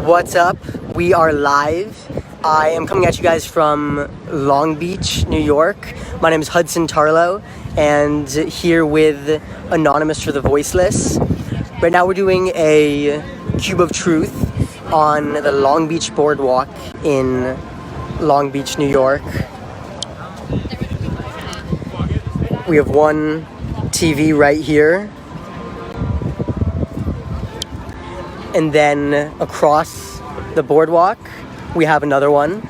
What's up? We are live. I am coming at you guys from Long Beach, New York. My name is Hudson Tarlow, and here with Anonymous for the Voiceless. Right now we're doing a Cube of Truth on the Long Beach Boardwalk in Long Beach, New York. We have one TV right here. And then across the boardwalk, we have another one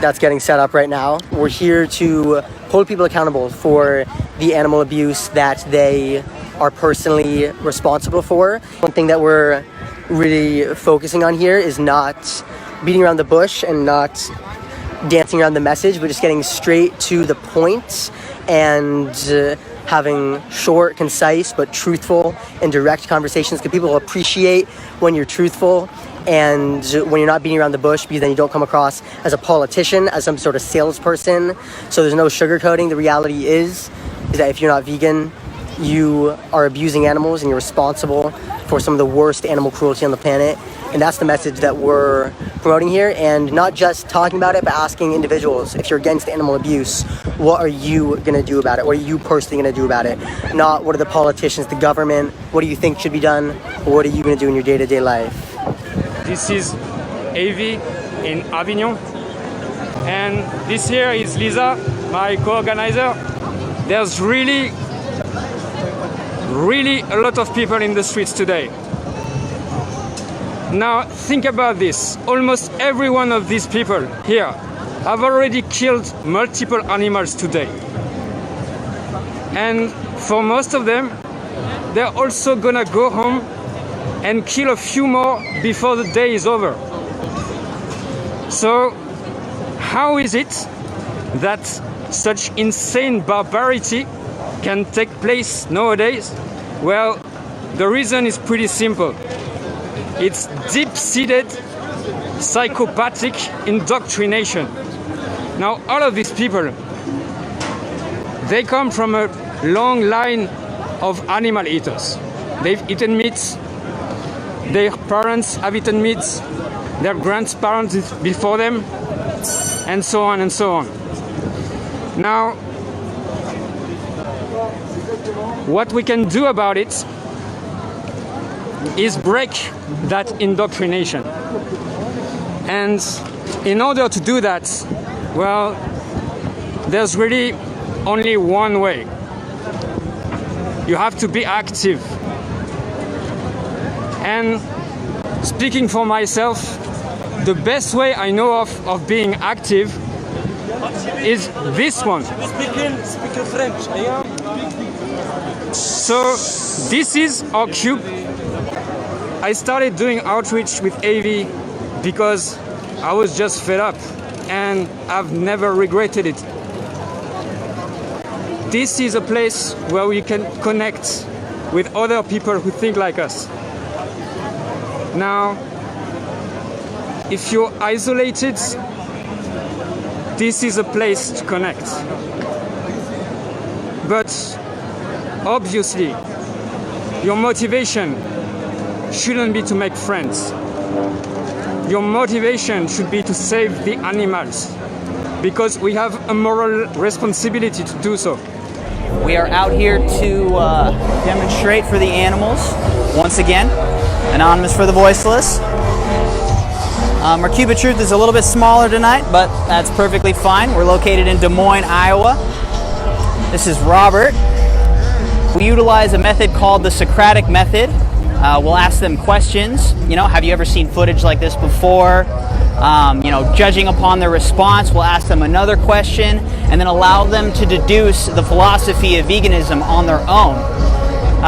that's getting set up right now. We're here to hold people accountable for the animal abuse that they are personally responsible for. One thing that we're really focusing on here is not beating around the bush and not dancing around the message, but just getting straight to the point and having short, concise, but truthful and direct conversations, because people appreciate when you're truthful and when you're not beating around the bush, because then you don't come across as a politician, as some sort of salesperson. So there's no sugarcoating. The reality is that if you're not vegan, you are abusing animals and you're responsible for some of the worst animal cruelty on the planet. And that's the message that we're promoting here, and not just talking about it, but asking individuals, if you're against animal abuse, what are you gonna do about it? What are you personally gonna do about it? Not what are the politicians, the government, what do you think should be done? What are you gonna do in your day-to-day life? This is AV in Avignon, and this here is Lisa, my co-organizer. There's really a lot of people in the streets today. Now think about this. Almost every one of these people here have already killed multiple animals today. And for most of them, they're also gonna go home and kill a few more before the day is over. So how is it that such insane barbarity can take place nowadays? Well, the reason is pretty simple. It's deep-seated psychopathic indoctrination. Now, all of these people, they come from a long line of animal eaters. They've eaten meat, their parents have eaten meat, their grandparents before them, and so on and so on. Now, what we can do about it is break that indoctrination. And in order to do that, well, there's really only one way. You have to be active. And speaking for myself, the best way I know of being active is this one. Speak French. So this is our cube. I started doing outreach with AV because I was just fed up, and I've never regretted it. This is a place where we can connect with other people who think like us. Now, if you're isolated, this is a place to connect. But obviously, your motivation shouldn't be to make friends. Your motivation should be to save the animals, because we have a moral responsibility to do so. We are out here to demonstrate for the animals. Once again, Anonymous for the Voiceless. Our Cube of Truth is a little bit smaller tonight, but that's perfectly fine. We're located in Des Moines, Iowa. This is Robert. We utilize a method called the Socratic method. We'll ask them questions. You know, have you ever seen footage like this before? You know, judging upon their response, we'll ask them another question and then allow them to deduce the philosophy of veganism on their own.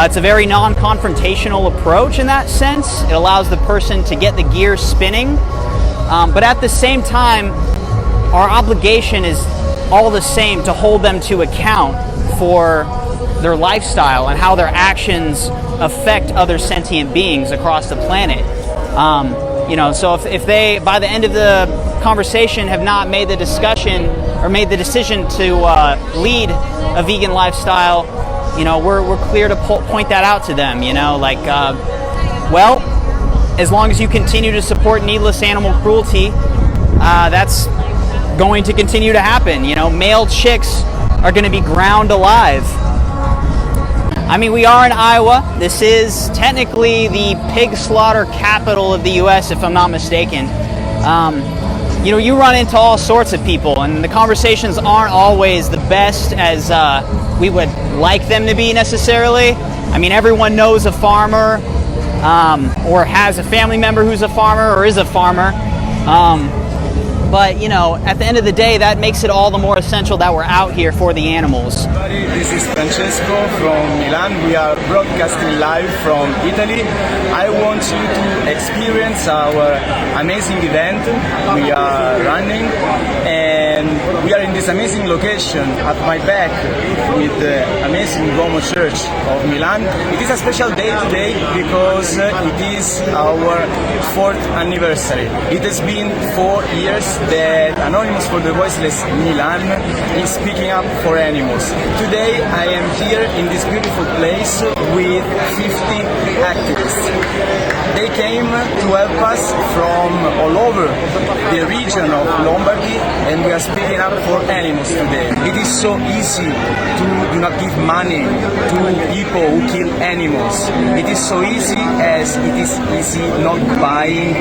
It's a very non-confrontational approach in that sense. It allows the person to get the gears spinning. But at the same time, our obligation is all the same to hold them to account for their lifestyle and how their actions affect other sentient beings across the planet. You know, so if they, by the end of the conversation, have not made the discussion or made the decision to lead a vegan lifestyle, you know, we're clear to point that out to them. You know, like, well, as long as you continue to support needless animal cruelty, that's going to continue to happen. You know, male chicks are going to be ground alive. I mean, we are in Iowa. This is technically the pig slaughter capital of the U.S., if I'm not mistaken. You know, you run into all sorts of people, and the conversations aren't always the best as we would like them to be necessarily. I mean, everyone knows a farmer or has a family member who's a farmer or is a farmer. But, you know, at the end of the day, that makes it all the more essential that we're out here for the animals. This is Francesco from Milan. We are broadcasting live from Italy. I want you to experience our amazing event we are running, and we are in this amazing location at my back with the amazing Duomo Church of Milan. It is a special day today because it is our 4th anniversary. It has been 4 years that Anonymous for the Voiceless Milan is speaking up for animals. Today I am here in this beautiful place with 50 activists. They came to help us from all over the region of Lombardy, and we are speaking up for animals today. It is so easy to do not give money to people who kill animals. It is so easy as it is easy not buying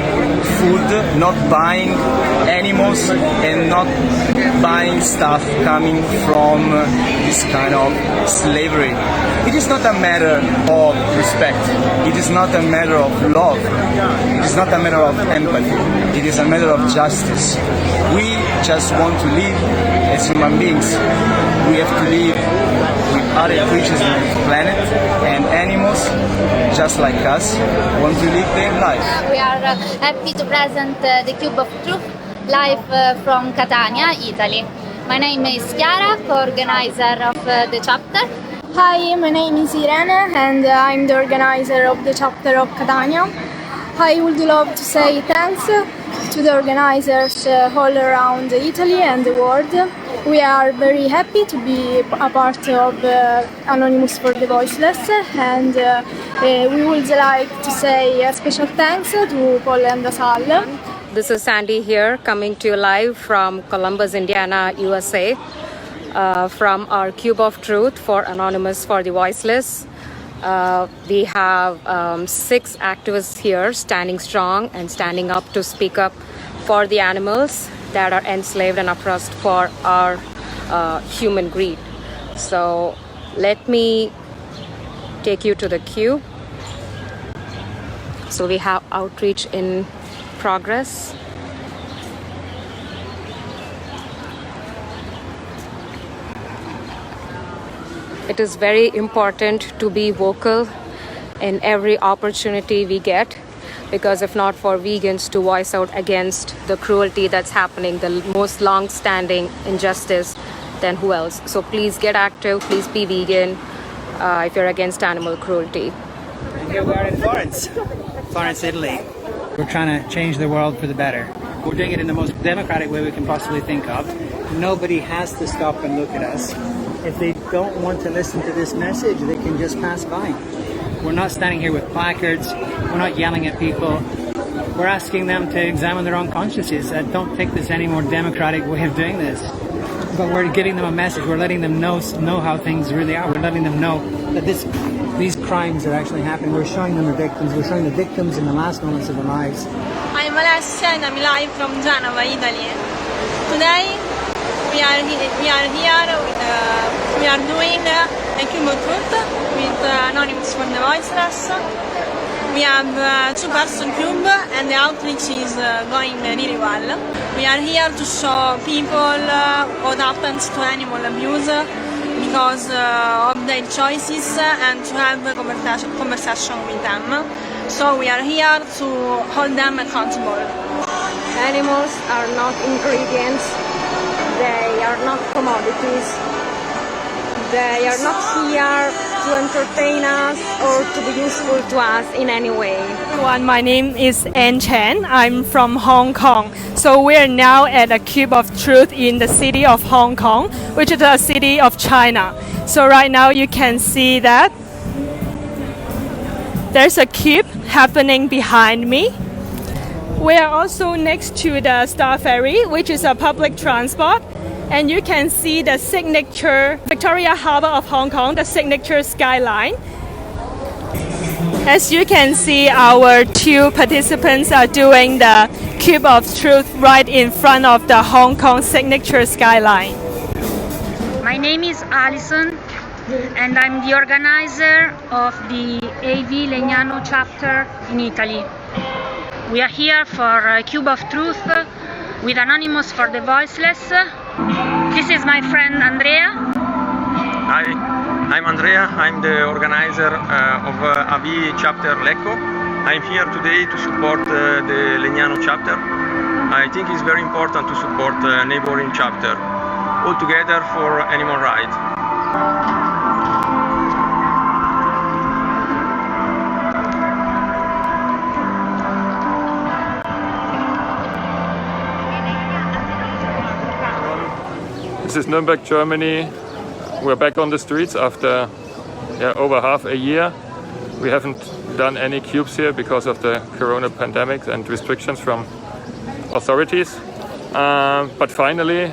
food, not buying animals, and not buying stuff coming from this kind of slavery. It is not a matter of respect. It is not a matter of love. It is not a matter of empathy. It is a matter of justice. We just want to live as human beings. We have to live with other creatures on the planet, and animals, just like us, want to live their life. We are happy to present the Cube of Truth live from Catania, Italy. My name is Chiara, co-organizer of the chapter. Hi, my name is Irene and I'm the organizer of the chapter of Catania. I would love to say thanks to the organizers all around Italy and the world. We are very happy to be a part of Anonymous for the Voiceless, and we would like to say a special thanks to Paul and Asal. This is Sandy here, coming to you live from Columbus, Indiana, USA, from our Cube of Truth for Anonymous for the Voiceless. We have 6 activists here standing strong and standing up to speak up for the animals that are enslaved and oppressed for our human greed. So let me take you to the Cube. So we have outreach in progress. It is very important to be vocal in every opportunity we get, because if not for vegans to voice out against the cruelty that's happening, the most long-standing injustice, then who else? So please get active, please be vegan if you're against animal cruelty. And here we are in Florence, Italy. We're trying to change the world for the better. We're doing it in the most democratic way we can possibly think of. Nobody has to stop and look at us. If they don't want to listen to this message, they can just pass by. We're not standing here with placards. We're not yelling at people. We're asking them to examine their own consciences. I don't think there's any more democratic way of doing this. But we're giving them a message. We're letting them know how things really are. We're letting them know that these crimes are actually happening. We're showing them the victims. We're showing the victims in the last moments of their lives. I'm Alessia and I'm live from Genova, Italy. Today we are here. We are doing a Cube of Truth with Anonymous for the Voiceless. We have 2-person cube and the outreach is going really well. We are here to show people what happens to animal abuse because of their choices and to have a conversation with them. So we are here to hold them accountable. Animals are not ingredients. They are not commodities. They are not here to entertain us or to be useful to us in any way. Everyone, my name is Ann Chen. I'm from Hong Kong. So we're now at a Cube of Truth in the city of Hong Kong, which is a city of China. So right now you can see that There's a cube happening behind me. We are also next to the Star Ferry, which is a public transport. And you can see the signature Victoria Harbour of Hong Kong, the signature skyline. As you can see, our 2 participants are doing the Cube of Truth right in front of the Hong Kong signature skyline. My name is Alison and I'm the organizer of the AV Legnano chapter in Italy. We are here for Cube of Truth with Anonymous for the Voiceless. This is my friend Andrea. Hi, I'm Andrea. I'm the organizer of AV chapter Lecco. I'm here today to support the Legnano chapter. I think it's very important to support a neighboring chapter, all together for animal rights. This is Nuremberg, Germany. We're back on the streets after over half a year. We haven't done any cubes here because of the corona pandemic and restrictions from authorities. But finally,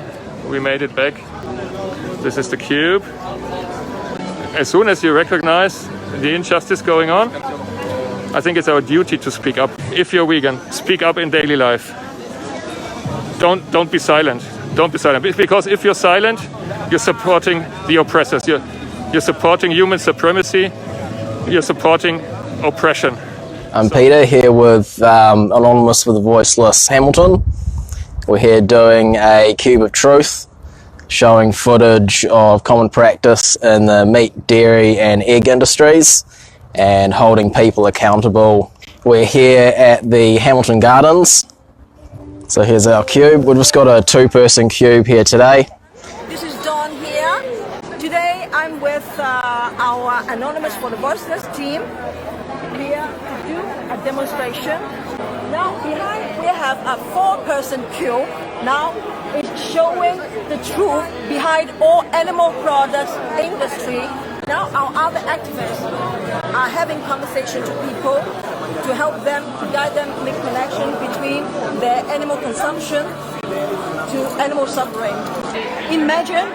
we made it back. This is the cube. As soon as you recognize the injustice going on, I think it's our duty to speak up. If you're vegan, speak up in daily life. Don't be silent. Don't be silent. Because if you're silent, you're supporting the oppressors. You're supporting human supremacy. You're supporting oppression. I'm Peter, here with Anonymous for the Voiceless Hamilton. We're here doing a Cube of Truth, showing footage of common practice in the meat, dairy and egg industries and holding people accountable. We're here at the Hamilton Gardens. So here's our cube. We've just got a 2-person cube here today. This is Dawn here. Today I'm with our Anonymous for the Voiceless team here to do a demonstration. Now behind we have a 4-person cube. Now it's showing the truth behind all animal products industry. Now our other activists are having conversations with people to help them, to guide them, make connection between their animal consumption to animal suffering. Imagine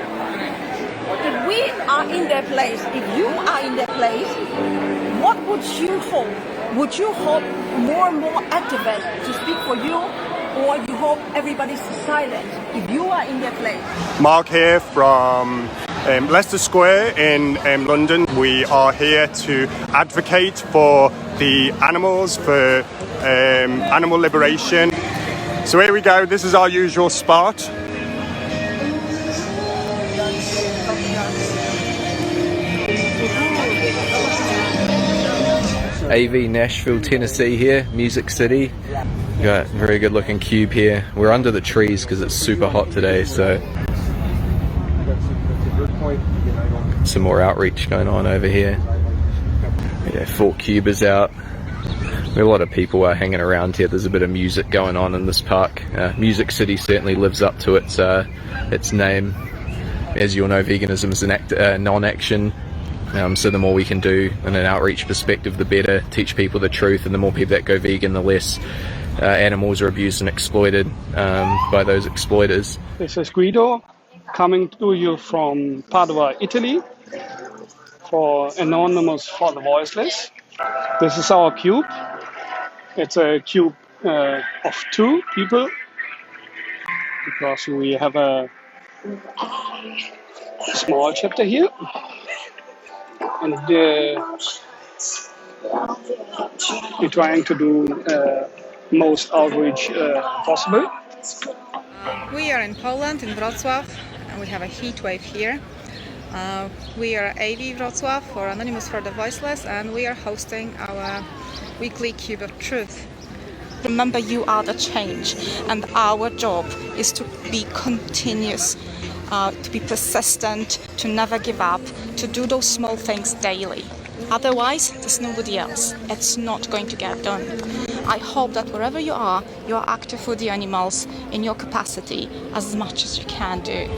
if we are in their place, if you are in their place, what would you hope? Would you hope more and more activists to speak for you, or you hope everybody's silent if you are in their place? Mark here from Leicester Square in London. We are here to advocate for the animals, for animal liberation. So here we go, this is our usual spot. AV Nashville, Tennessee here, Music City. Got a very good looking cube here. We're under the trees because it's super hot today, so some more outreach going on over here. Yeah, Fort Cubers out. A lot of people are hanging around here. There's a bit of music going on in this park. Music City certainly lives up to its name. As you all know, veganism is a non-action. So the more we can do in an outreach perspective, the better. Teach people the truth, and the more people that go vegan, the less animals are abused and exploited by those exploiters. This is Guido, coming to you from Padova, Italy, for Anonymous for the Voiceless. This is our cube. It's a cube of 2 people, because we have a small chapter here. And we're trying to do most outreach possible. We are in Poland, in Wrocław, and we have a heat wave here. We are AV Wrocław for Anonymous for the Voiceless, and we are hosting our weekly Cube of Truth. Remember, you are the change, and our job is to be continuous, to be persistent, to never give up, to do those small things daily. Otherwise, there's nobody else. It's not going to get done. I hope that wherever you are active for the animals in your capacity as much as you can do.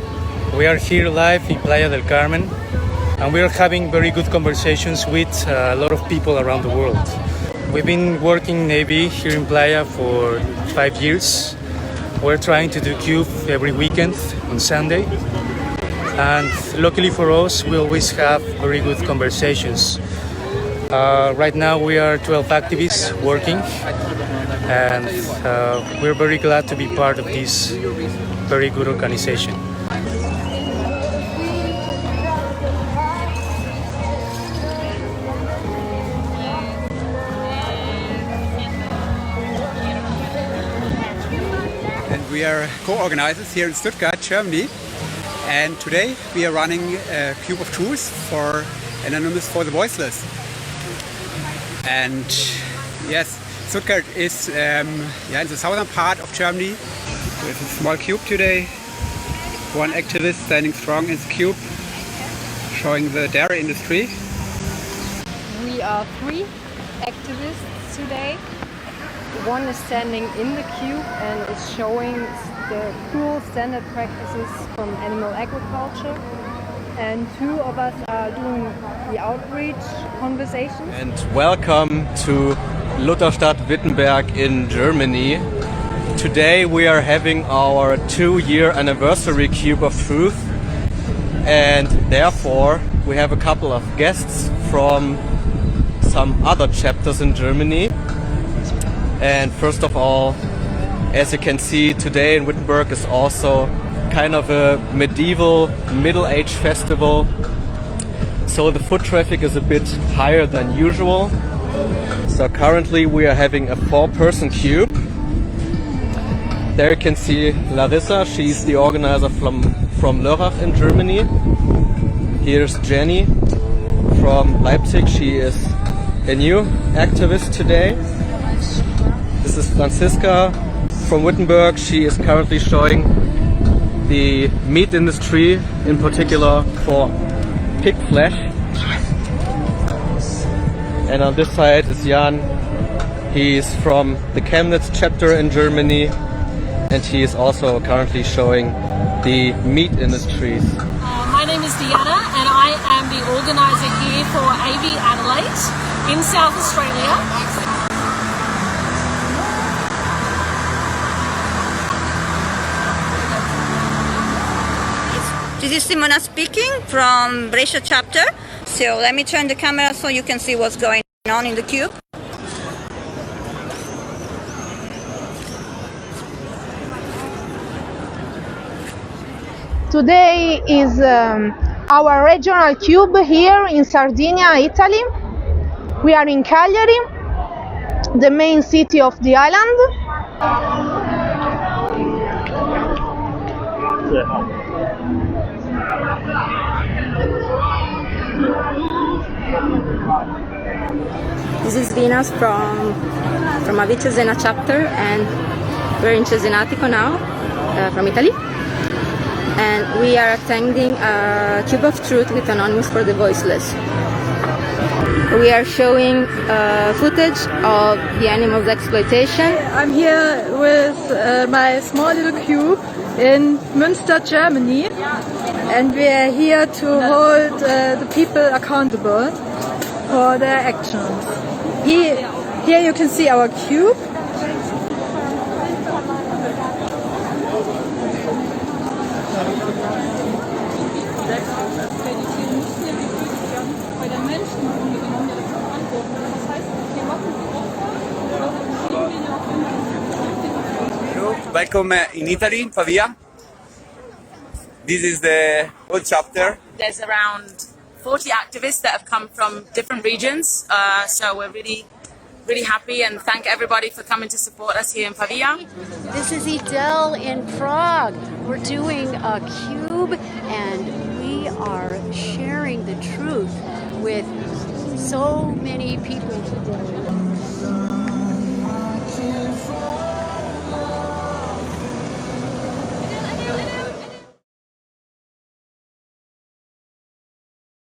We are here live in Playa del Carmen and we're having very good conversations with a lot of people around the world. We've been working in AV here in Playa for 5 years. We're trying to do Cube every weekend on Sunday, and luckily for us, we always have very good conversations. Right now we are 12 activists working, and we're very glad to be part of this very good organization. And we are co-organizers here in Stuttgart, Germany. And today we are running a Cube of Truth for Anonymous for the Voiceless. And yes, Stuttgart is in the southern part of Germany. We have a small cube today. One activist standing strong in the cube, showing the dairy industry. We are 3 activists today. One is standing in the cube and is showing the cool standard practices from animal agriculture. And 2 of us are doing the outreach conversations. And welcome to Lutherstadt-Wittenberg in Germany. Today we are having our 2-year anniversary Cube of Truth, and therefore we have a couple of guests from some other chapters in Germany. And first of all, as you can see, today in Wittenberg is also kind of a medieval middle-age festival, so the foot traffic is a bit higher than usual. So currently we are having a 4-person cube. There you can see Larissa, she's the organizer from Lörrach in Germany. Here's Jenny from Leipzig, she is a new activist today. This is Franziska from Wittenberg, she is currently showing the meat industry, in particular for pig flesh. And on this side is Jan. He's from the Chemnitz chapter in Germany, and he is also currently showing the meat industries. My name is Deanna, and I am the organizer here for AV Adelaide in South Australia. This is Simona speaking from Brescia chapter. So let me turn the camera so you can see what's going on in the cube. Today is our regional cube here in Sardinia, Italy. We are in Cagliari, the main city of the island. This is Venus from Avi Cesena chapter, and we're in Cesenatico now, from Italy. And we are attending a Cube of Truth with Anonymous for the Voiceless. We are showing footage of the animals exploitation. I'm here with my small little cube in Münster, Germany, and we are here to hold the people accountable for their actions. Here you can see our cube. Welcome in Italy, in Pavia. This is the whole chapter. There's around 40 activists that have come from different regions, so we're really happy and thank everybody for coming to support us here in Pavia. This is Adele in Prague. We're doing a cube and we are sharing the truth with so many people today.